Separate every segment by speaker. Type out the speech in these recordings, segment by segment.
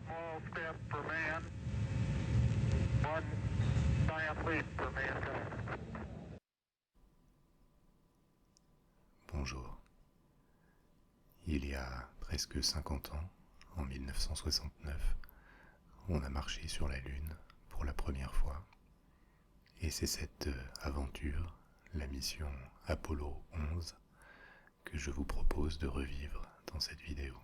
Speaker 1: small step for man, one giant leap for mankind.
Speaker 2: Bonjour. Il y a presque 50 ans, en 1969, on a marché sur la Lune pour la première fois. Et c'est cette aventure, la mission Apollo 11, que je vous propose de revivre dans cette vidéo.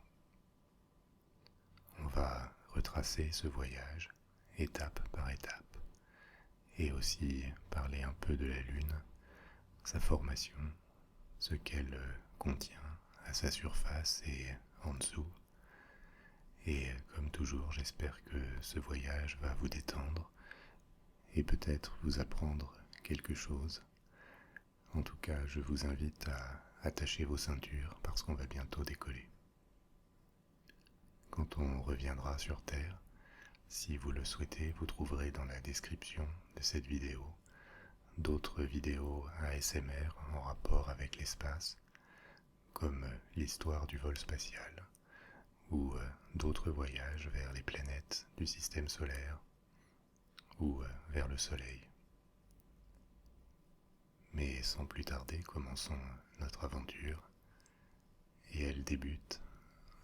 Speaker 2: On va retracer ce voyage, étape par étape, et aussi parler un peu de la Lune, sa formation, ce qu'elle contient à sa surface et en dessous. Et comme toujours, j'espère que ce voyage va vous détendre et peut-être vous apprendre quelque chose. En tout cas, je vous invite à attacher vos ceintures parce qu'on va bientôt décoller. Quand on reviendra sur Terre, si vous le souhaitez, vous trouverez dans la description de cette vidéo d'autres vidéos ASMR en rapport avec l'espace, comme l'histoire du vol spatial, ou d'autres voyages vers les planètes du système solaire, ou vers le Soleil. Mais sans plus tarder, commençons notre aventure, et elle débute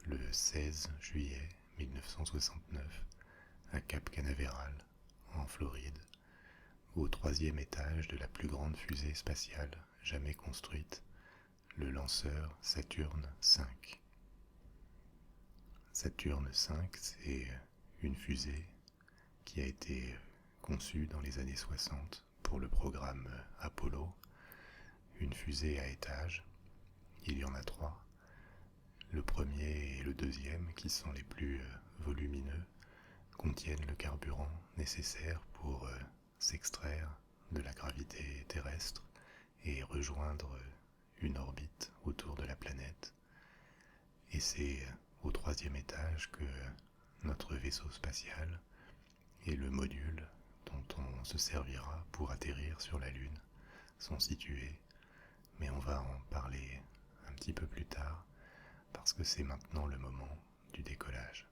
Speaker 2: le 16 juillet 1969 à Cap Canaveral, en Floride, au 3e étage de la plus grande fusée spatiale jamais construite, le lanceur Saturne V. Saturne V, c'est une fusée qui a été conçue dans les années 60 pour le programme Apollo, une fusée à étages. Il y en a 3. Le premier et le deuxième, qui sont les plus volumineux, contiennent le carburant nécessaire pour s'extraire de la gravité terrestre et rejoindre une orbite autour de la planète. Et c'est au 3e étage que notre vaisseau spatial et le module dont on se servira pour atterrir sur la Lune sont situés. Mais on va en parler un petit peu plus tard parce que c'est maintenant le moment du décollage.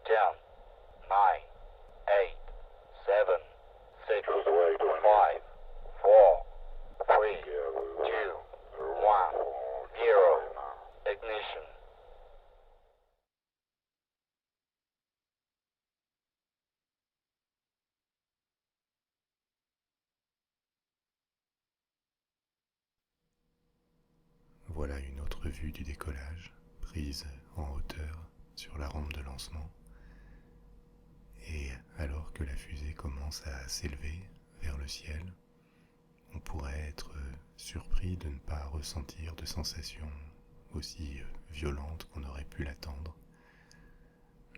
Speaker 3: 10, 9, 8, 7, 6, 5, 4, 3, 2, 1, 0, ignition.
Speaker 2: Voilà une autre vue du décollage, prise en hauteur sur la rampe de lancement. Et alors que la fusée commence à s'élever vers le ciel, on pourrait être surpris de ne pas ressentir de sensations aussi violentes qu'on aurait pu l'attendre.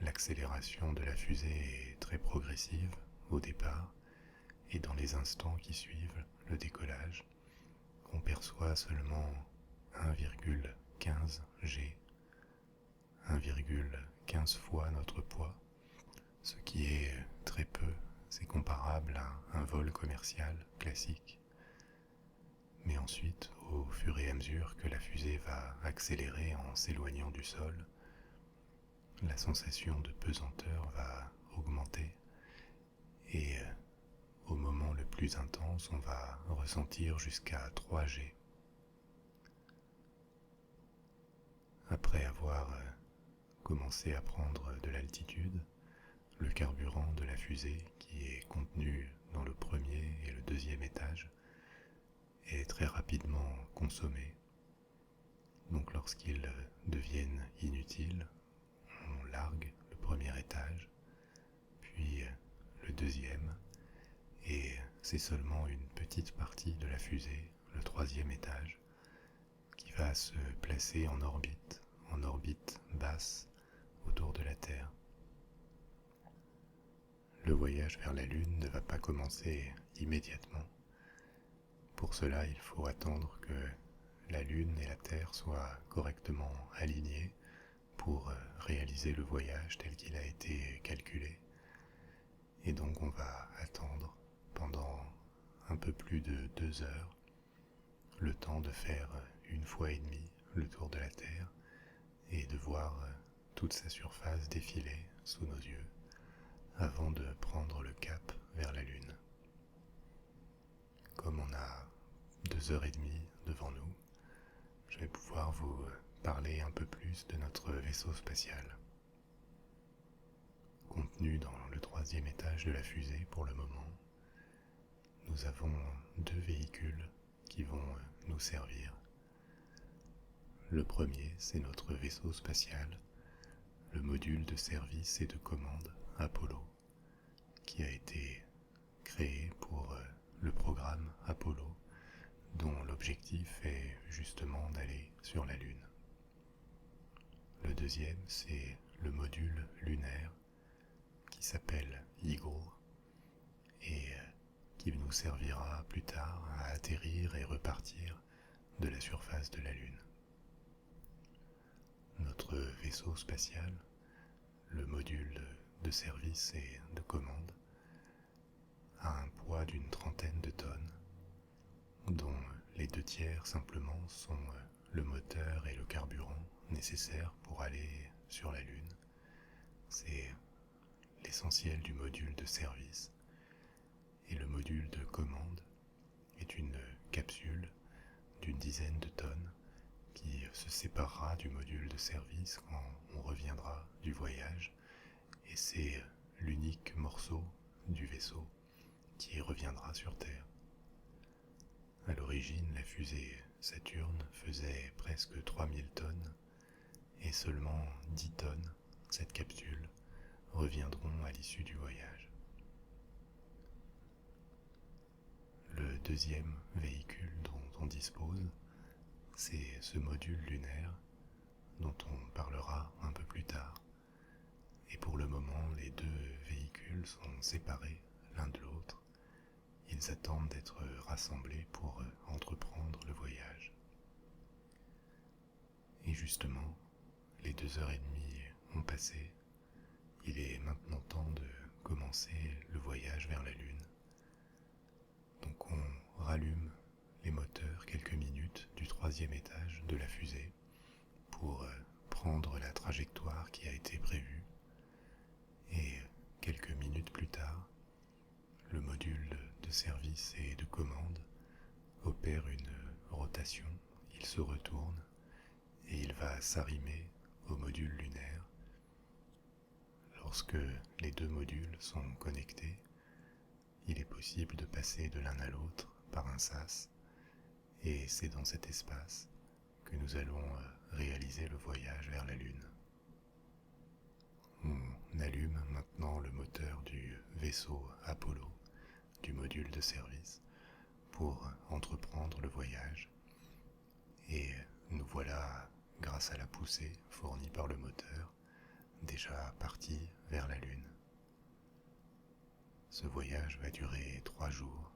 Speaker 2: L'accélération de la fusée est très progressive au départ, et dans les instants qui suivent le décollage, on perçoit seulement 1,15 G, 1,15 fois notre poids, ce qui est très peu, c'est comparable à un vol commercial classique. Mais ensuite, au fur et à mesure que la fusée va accélérer en s'éloignant du sol, la sensation de pesanteur va augmenter et au moment le plus intense, on va ressentir jusqu'à 3 G. Après avoir commencé à prendre de l'altitude, le carburant de la fusée, qui est contenu dans le 1er et le 2e étage, est très rapidement consommé. Donc lorsqu'ils deviennent inutiles, on largue le 1er étage, puis le 2e, et c'est seulement une petite partie de la fusée, le 3e étage, qui va se placer en orbite basse autour de la Terre. Le voyage vers la Lune ne va pas commencer immédiatement. Pour cela, il faut attendre que la Lune et la Terre soient correctement alignées pour réaliser le voyage tel qu'il a été calculé. Et donc on va attendre pendant un peu plus de 2 heures le temps de faire 1 fois et demie le tour de la Terre et de voir toute sa surface défiler sous nos yeux avant de prendre le cap vers la Lune. Comme on a 2 heures et demie devant nous, je vais pouvoir vous parler un peu plus de notre vaisseau spatial. Contenu dans le 3e étage de la fusée pour le moment, nous avons 2 véhicules qui vont nous servir. Le premier, c'est notre vaisseau spatial, le module de service et de commande Apollo, qui a été créé pour le programme Apollo, dont l'objectif est justement d'aller sur la Lune. Le deuxième, c'est le module lunaire qui s'appelle Eagle et qui nous servira plus tard à atterrir et repartir de la surface de la Lune. Notre vaisseau spatial, le module de service et de commande, a un poids d'une 30aine de tonnes, dont les 2/3 simplement sont le moteur et le carburant nécessaires pour aller sur la Lune. C'est l'essentiel du module de service. Et le module de commande est une capsule d'une 10aine de tonnes qui se séparera du module de service quand on reviendra du voyage, et c'est l'unique morceau du vaisseau qui reviendra sur Terre. À l'origine, la fusée Saturne faisait presque 3000 tonnes, et seulement 10 tonnes, cette capsule, reviendront à l'issue du voyage. Le deuxième véhicule dont on dispose, c'est ce module lunaire dont on parlera un peu plus tard. Et pour le moment, les 2 véhicules sont séparés l'un de l'autre. Ils attendent d'être rassemblés pour entreprendre le voyage. Et justement, les 2 heures et demie ont passé. Il est maintenant temps de commencer le voyage vers la Lune. Donc on rallume les moteurs quelques minutes du 3e étage de la fusée pour prendre la trajectoire qui a été prévue. Et quelques minutes plus tard, le module de service et de commande opère une rotation. Il se retourne et il va s'arrimer au module lunaire. Lorsque les 2 modules sont connectés, il est possible de passer de l'un à l'autre par un sas, et c'est dans cet espace que nous allons réaliser le voyage vers la Lune. On allume maintenant le moteur du vaisseau Apollo, du module de service, pour entreprendre le voyage, et nous voilà, grâce à la poussée fournie par le moteur, déjà partis vers la Lune. Ce voyage va durer 3 jours,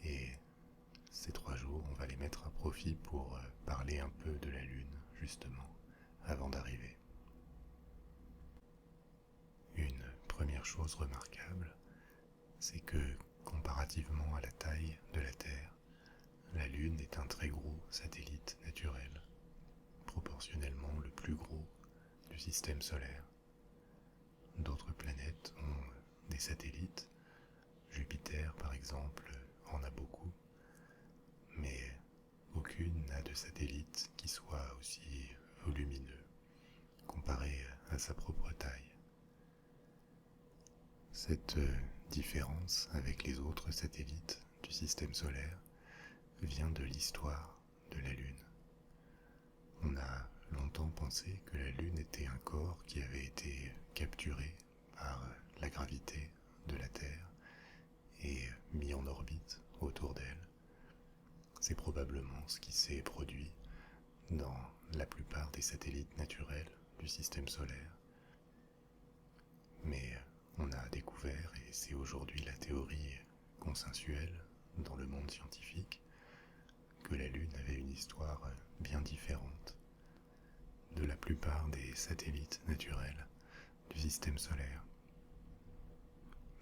Speaker 2: et ces 3 jours, on va les mettre à profit pour parler un peu de la Lune, justement, avant d'arriver. Une première chose remarquable, c'est que, comparativement à la taille de la Terre, la Lune est un très gros satellite naturel, proportionnellement le plus gros du système solaire. D'autres planètes ont des satellites. Jupiter, par exemple, en a beaucoup, mais aucune n'a de satellite qui soit aussi volumineux comparé à sa propre taille. Cette différence avec les autres satellites du système solaire vient de l'histoire de la Lune. On a longtemps pensé que la Lune était un corps qui avait été capturé par la gravité de la Terre et mis en orbite autour d'elle. C'est probablement ce qui s'est produit dans la plupart des satellites naturels du système solaire. Mais on a découvert, et c'est aujourd'hui la théorie consensuelle dans le monde scientifique, que la Lune avait une histoire bien différente de la plupart des satellites naturels du système solaire.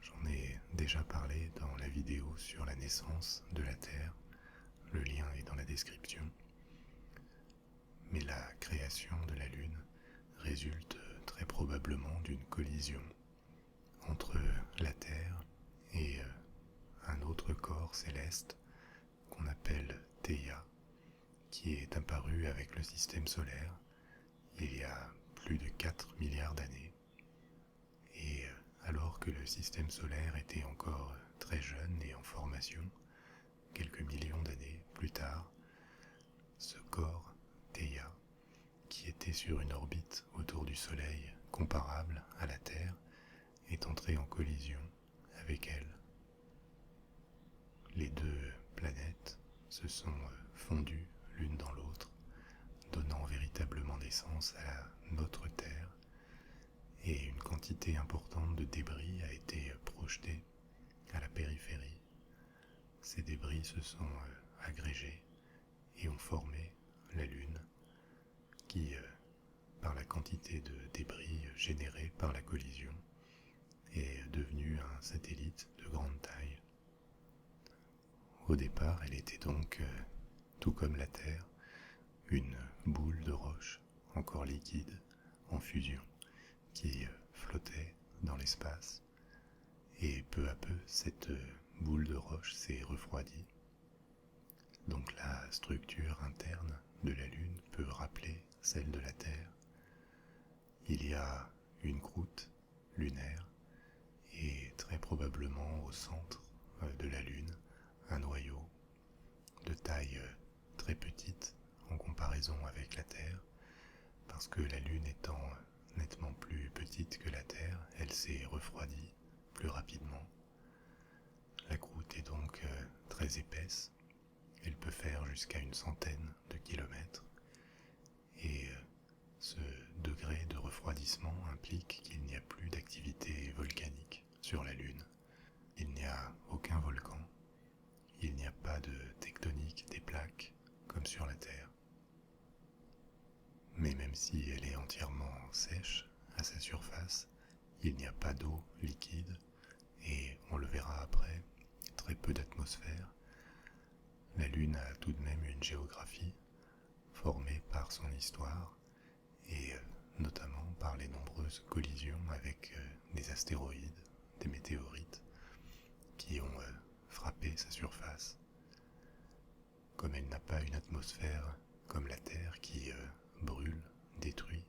Speaker 2: J'en ai déjà parlé dans la vidéo sur la naissance de la Terre, le lien est dans la description, mais la création de la Lune résulte très probablement d'une collision entre la Terre et un autre corps céleste qu'on appelle Theia, qui est apparu avec le système solaire il y a plus de 4 milliards d'années. Et alors que le système solaire était encore très jeune et en formation, quelques millions d'années plus tard, ce corps, Theia, qui était sur une orbite autour du Soleil comparable à la Terre, est entré en collision avec elle. Les deux planètes se sont fondues l'une dans l'autre, donnant véritablement naissance à notre Terre, et une quantité importante de débris a été projetée à la périphérie. Ces débris se sont agrégés et ont formé la Lune, qui, par la quantité de débris générés par la collision, est devenue un satellite de grande taille. Au départ, elle était donc, tout comme la Terre, une boule de roche encore liquide en fusion qui flottait dans l'espace, et peu à peu cette boule de roche s'est refroidie. Donc la structure interne de la Lune peut rappeler celle de la Terre. Il y a une croûte lunaire et très probablement au centre de la Lune un noyau de taille très petite en comparaison avec la Terre, parce que la Lune étant nettement plus petite que la Terre, elle s'est refroidie plus rapidement. La croûte est donc très épaisse, elle peut faire jusqu'à une centaine de kilomètres, et ce degré de refroidissement implique qu'il n'y a plus d'activité volcanique sur la Lune. Il n'y a aucun volcan, il n'y a pas de tectonique des plaques comme sur la Terre. Mais même si elle est entièrement sèche à sa surface, il n'y a pas d'eau liquide et, on le verra après, très peu d'atmosphère. La Lune a tout de même une géographie formée par son histoire et notamment par les nombreuses collisions avec des astéroïdes, des météorites qui ont frappé sa surface. Comme elle n'a pas une atmosphère comme la Terre qui brûle, détruit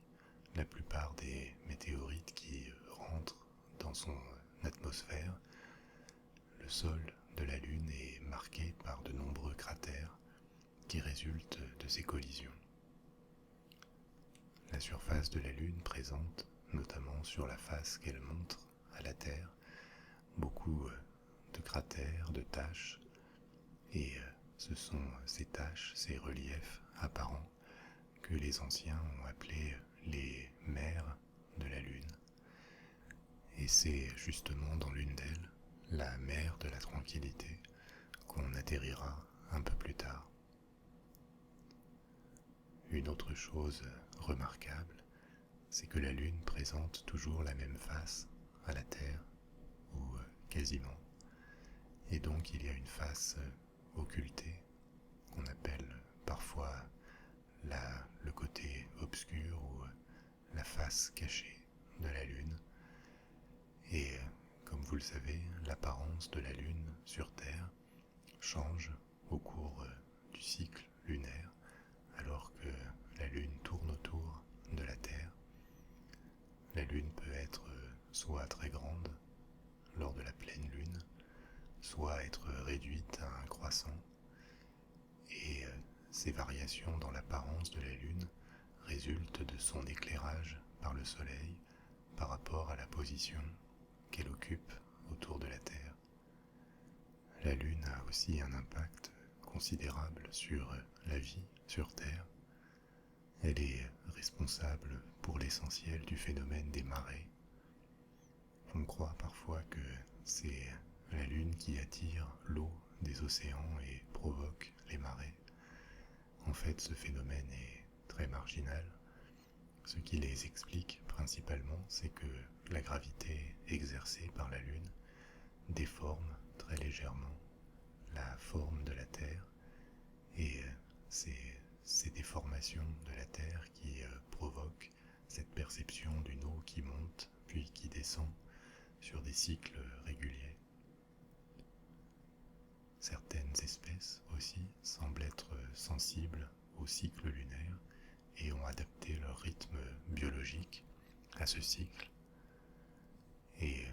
Speaker 2: la plupart des météorites qui rentrent dans son atmosphère, le sol de la Lune est marqué par de nombreux cratères qui résultent de ces collisions. La surface de la Lune présente, notamment sur la face qu'elle montre à la Terre, beaucoup de cratères, de taches, et ce sont ces taches, ces reliefs apparents que les anciens ont appelés les mers de la Lune. Et c'est justement dans l'une d'elles, la mer de la tranquillité, qu'on atterrira un peu plus tard. Une autre chose remarquable, c'est que la Lune présente toujours la même face à la Terre, ou quasiment. Et donc il y a une face occultée, qu'on appelle parfois le côté obscur ou la face cachée de la Lune. Et comme vous le savez, l'apparence de la Lune sur Terre change au cours du cycle lunaire, alors que la Lune tourne autour de la Terre. La Lune peut être soit très grande lors de la pleine Lune, soit être réduite à un croissant, et ces variations dans l'apparence de la Lune résultent de son éclairage par le Soleil par rapport à la position qu'elle occupe autour de la Terre. La Lune a aussi un impact considérable sur la vie sur Terre. Elle est responsable pour l'essentiel du phénomène des marées. On croit parfois que c'est la Lune qui attire l'eau des océans et provoque les marées. En fait, ce phénomène est très marginal. Ce qui les explique principalement, c'est que la gravité exercée par la Lune déforme très légèrement la forme de la Terre, et c'est ces déformations de la Terre qui provoquent cette perception d'une eau cycles réguliers. Certaines espèces aussi semblent être sensibles au cycle lunaire et ont adapté leur rythme biologique à ce cycle. Et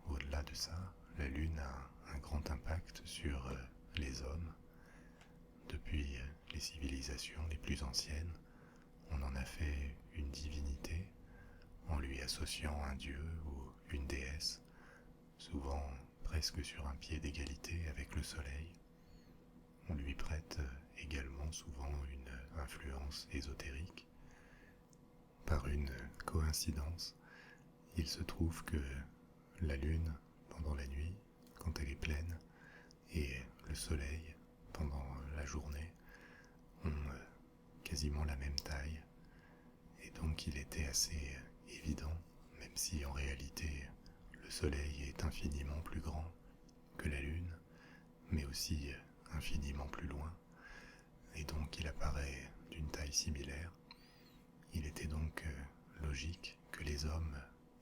Speaker 2: au-delà de ça, la Lune a un grand impact sur les hommes. Depuis les civilisations les plus anciennes, on en a fait une divinité en lui associant un dieu ou une déesse, souvent presque sur un pied d'égalité avec le soleil. On lui prête également souvent une influence ésotérique. Par une coïncidence, il se trouve que la Lune, pendant la nuit, quand elle est pleine, et le Soleil, pendant la journée, ont quasiment la même taille. Et donc il était assez évident, même si en réalité le Soleil est infiniment plus grand que la Lune, mais aussi infiniment plus loin, et donc il apparaît d'une taille similaire. Il était donc logique que les hommes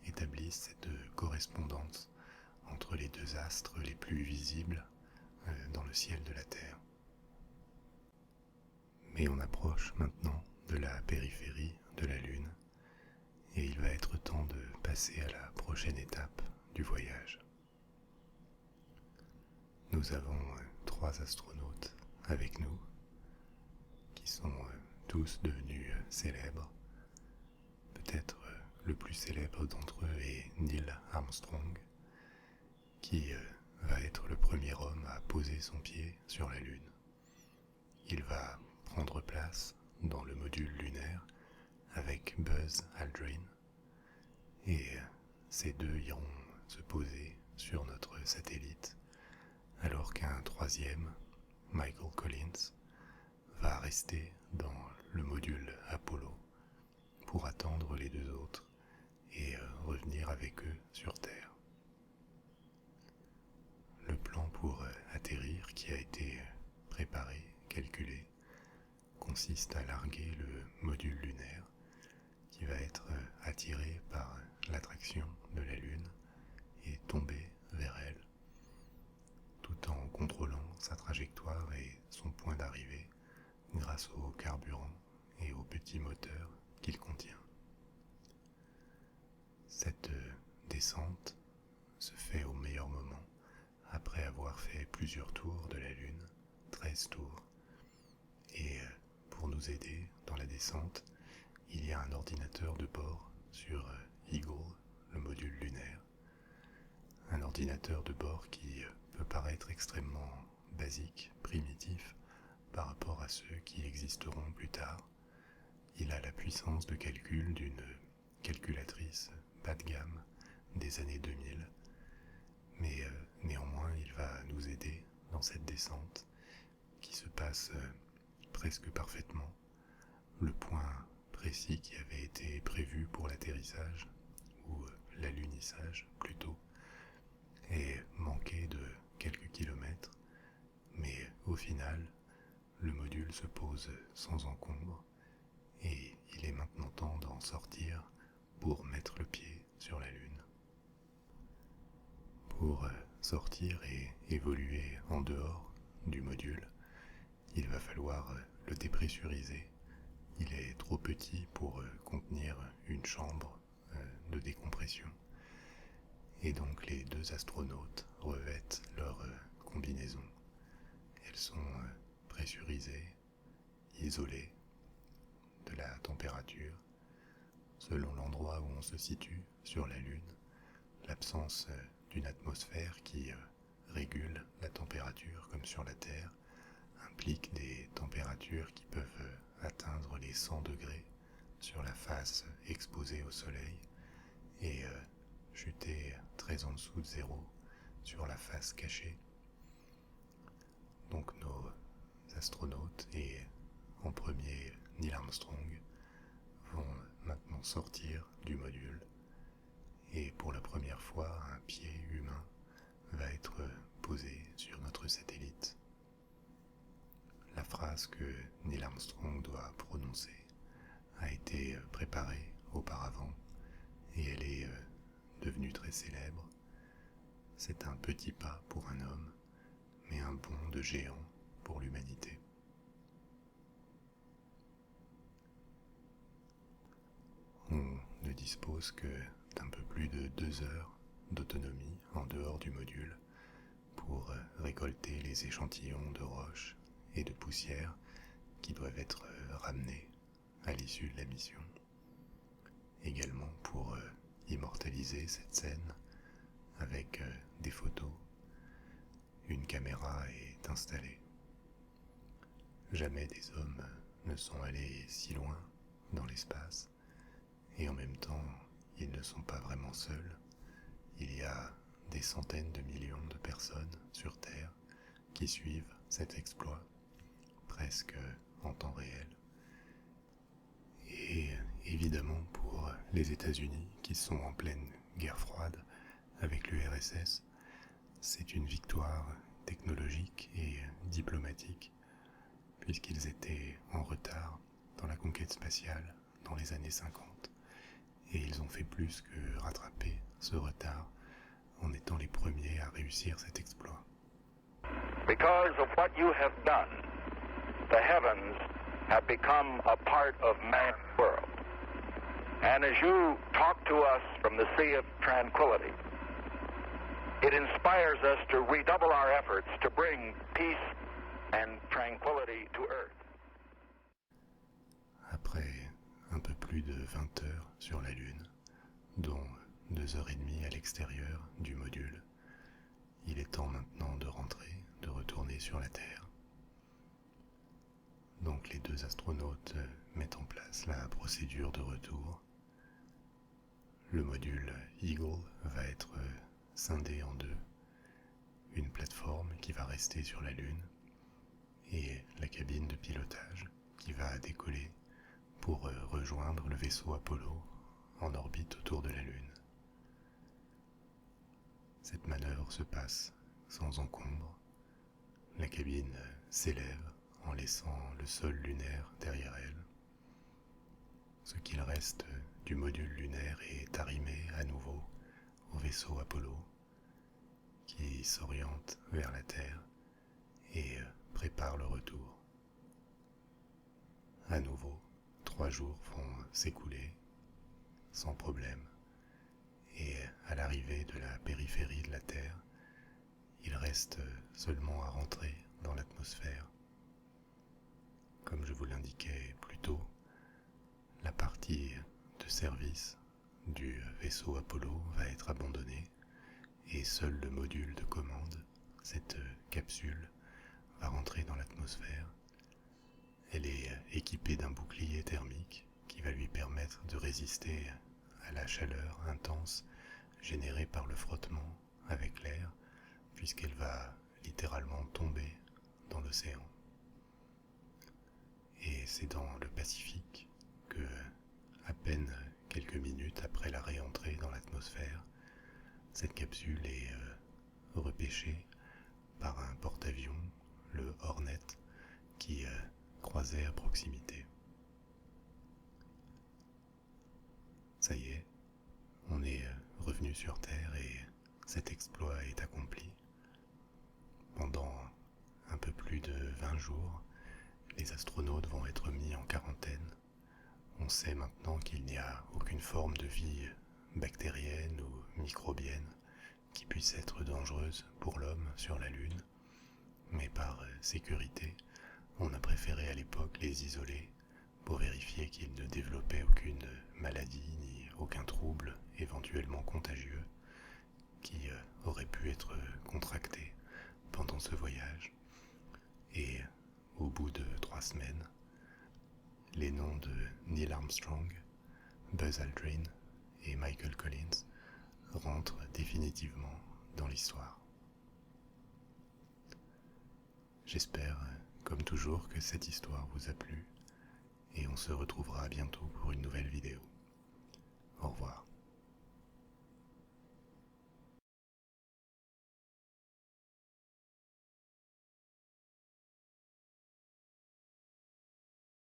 Speaker 2: établissent cette correspondance entre les deux astres les plus visibles dans le ciel de la Terre. Mais on approche maintenant de la périphérie de la Lune, et il va être temps de passer à la prochaine étape du voyage. Nous avons 3 astronautes avec nous, qui sont tous devenus célèbres. Peut-être le plus célèbre d'entre eux est Neil Armstrong, qui va être le premier homme à poser son pied sur la Lune. Il va prendre place dans le module lunaire avec Buzz Aldrin, et ces deux iront se poser sur notre satellite, alors qu'un troisième, Michael Collins, va rester dans le module Apollo pour attendre les 2 autres et revenir avec eux sur Terre. Le plan pour atterrir qui a été préparé, calculé, consiste à larguer le module lunaire qui va être attiré par l'attraction de la Lune et tomber vers elle, tout en contrôlant sa trajectoire et son point d'arrivée grâce au carburant et au petit moteur qu'il contient. Cette descente se fait au meilleur moment, après avoir fait plusieurs tours de la Lune, 13 tours. Et pour nous aider dans la descente, il y a un ordinateur de bord sur Eagle, le module lunaire. Un ordinateur de bord qui peut paraître extrêmement basique, primitif, par rapport à ceux qui existeront plus tard. Il a la puissance de calcul d'une calculatrice bas de gamme des années 2000, mais néanmoins il va nous aider dans cette descente qui se passe presque parfaitement. Le point précis qui avait été prévu pour l'atterrissage, ou l'alunissage plutôt, est manqué de quelques kilomètres, mais au final, le module se pose sans encombre et il est maintenant temps d'en sortir pour mettre le pied sur la Lune. Pour sortir et évoluer en dehors du module, il va falloir le dépressuriser. Il est trop petit pour contenir une chambre de décompression. Et donc les 2 astronautes revêtent leur combinaison. Elles sont pressurisées, isolées de la température. Selon l'endroit où on se situe sur la Lune, l'absence d'une atmosphère qui régule la température comme sur la Terre implique des températures qui peuvent atteindre les 100 degrés sur la face exposée au soleil et chuter très en dessous de 0 sur la face cachée. Donc nos astronautes et en premier Neil Armstrong vont maintenant sortir du module et pour la première fois un pied humain va être posé sur notre satellite. La phrase que Neil Armstrong doit prononcer a été préparée auparavant et elle est devenue très célèbre. c'est un petit pas pour un homme, mais un bond de géant pour l'humanité. On ne dispose que d'un peu plus de 2 heures d'autonomie en dehors du module pour récolter les échantillons de roches et de poussière qui doivent être ramenés à l'issue de la mission. Également pour immortaliser cette scène avec des photos. Une caméra est installée. Jamais des hommes ne sont allés si loin dans l'espace, et en même temps, ils ne sont pas vraiment seuls. Il y a des centaines de millions de personnes sur Terre qui suivent cet exploit, presque en temps réel. Et évidemment pour les États-Unis, qui sont en pleine guerre froide avec l'URSS, c'est une victoire technologique et diplomatique, puisqu'ils étaient en retard dans la conquête spatiale dans les années 50, et ils ont fait plus que rattraper ce retard en étant les premiers à réussir cet exploit.
Speaker 4: Because of what you have done, the heavens have become a part of man's world. And as you talk to us from the Sea of Tranquility, it inspires us to redouble our efforts to bring peace and tranquility to Earth.
Speaker 2: Après un peu plus de 20 heures sur la Lune, dont 2h30 à l'extérieur du module, il est temps maintenant de rentrer, de retourner sur la Terre. Donc les 2 astronautes mettent en place la procédure de retour. Le module Eagle va être scindé en 2. Une plateforme qui va rester sur la Lune et la cabine de pilotage qui va décoller pour rejoindre le vaisseau Apollo en orbite autour de la Lune. Cette manœuvre se passe sans encombre. La cabine s'élève en laissant le sol lunaire derrière elle. Ce qu'il reste du module lunaire est arrimé à nouveau au vaisseau Apollo qui s'oriente vers la Terre et prépare le retour. À nouveau, 3 jours vont s'écouler sans problème, et à l'arrivée de la périphérie de la Terre, il reste seulement à rentrer dans l'atmosphère. Comme je vous l'indiquais plus tôt, la partie de service du vaisseau Apollo va être abandonnée et seul le module de commande, cette capsule, va rentrer dans l'atmosphère. Elle est équipée d'un bouclier thermique qui va lui permettre de résister à la chaleur intense générée par le frottement avec l'air, puisqu'elle va littéralement tomber dans l'océan. Et c'est dans le Pacifique que, à peine quelques minutes après la réentrée dans l'atmosphère, cette capsule est repêchée par un porte-avions, le Hornet, qui croisait à proximité. Ça y est, on est revenu sur Terre et cet exploit est accompli. Pendant un peu plus de 20 jours, les astronautes vont être mis en quarantaine. On sait maintenant qu'il n'y a aucune forme de vie bactérienne ou microbienne qui puisse être dangereuse pour l'homme sur la Lune, mais par sécurité, on a préféré à l'époque les isoler pour vérifier qu'ils ne développaient aucune maladie ni aucun trouble éventuellement contagieux qui aurait pu être contracté pendant ce voyage. Et au bout de 3 semaines, les noms de Neil Armstrong, Buzz Aldrin et Michael Collins rentrent définitivement dans l'histoire. J'espère, comme toujours, que cette histoire vous a plu et on se retrouvera bientôt pour une nouvelle vidéo. Au revoir.